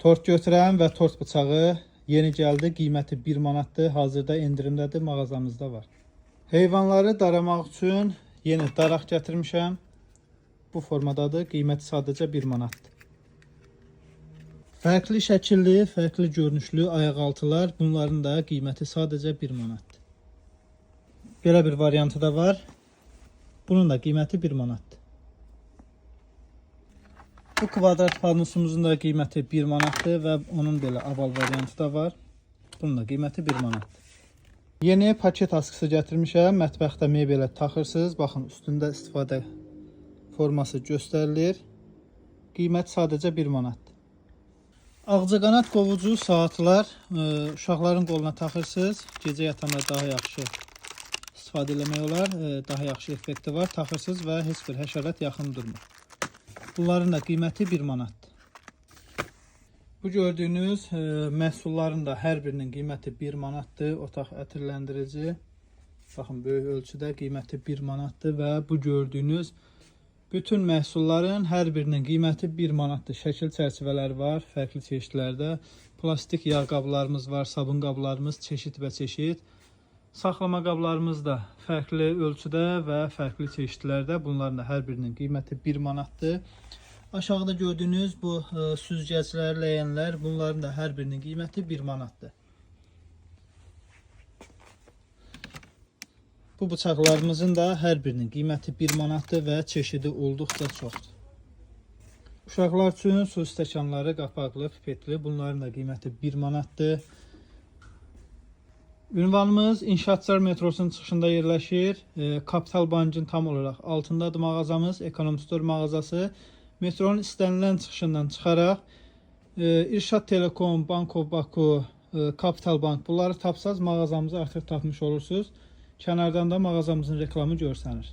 Tort götürən və tort bıçağı yeni gəldi. Qiyməti 1 manatdır. Hazırda endirimdədir. Mağazamızda var. Heyvanları daramaq üçün yeni daraq gətirmişəm. Bu formadadır. Qiyməti sadəcə 1 manatdır. Fərqli şəkilli, fərqli görünüşlü ayaqaltılar. Bunların da qiyməti sadəcə 1 manatdır. Belə bir variantı da var. Bunun da qiyməti 1 manatdır. Bu kvadrat fanusumuzun da qiyməti 1 manatdır və onun belə oval variantı da var. Bunun da qiyməti 1 manatdır. Yeni paket askısı gətirmişəm. Mətbəxdə mebelə taxırsınız. Baxın, üstündə istifadə forması göstərilir. Qiymət sadəcə 1 manatdır. Ağcaqanad qovucu saatlar uşaqların qoluna taxırsınız. Gecə yatanda daha yaxşı istifadə eləmək olar. Daha yaxşı effekti var. Taxırsınız və heç bir həşərat yaxın durmur. Bunların da qiyməti 1 manatdır. Bu gördüyünüz məhsulların da hər birinin qiyməti 1 manatdır. Otaq ətirləndirici. Baxın, böyük ölçüdə qiyməti 1 manatdır və bu gördüyünüz bütün məhsulların hər birinin qiyməti 1 manatdır. Şəkil çərçivələri var, fərqli çeşidlərdə. Plastik yağ qablarımız var, sabun qablarımız çeşid və çeşid. Saxlama qablarımız da fərqli ölçüdə və fərqli çeşidlərdə. Bunların da hər birinin qiyməti 1 manatdır. Aşağıda gördüyünüz bu süzgəclər, ləyənlər, bunların da hər birinin qiyməti 1 manatdır. Bu bıçaqlarımızın da hər birinin qiyməti 1 manatdır və çeşidi olduqca çoxdur. Uşaqlar üçün su stəkanları, qapaqlı, pipetli, bunların da qiyməti 1 manatdır. Ünvanımız İnşaatçılar metrosunun çıxışında yerləşir. Kapital Bankın tam olaraq altındadır mağazamız, Ekonom Store mağazası. Metronun istənilən çıxışından çıxaraq İrşad Telekom, Bank of Baku, Kapital Bank, bunları tapsaz mağazamızı artıq tapmış olursunuz. Kənardan da mağazamızın reklamı görsənir.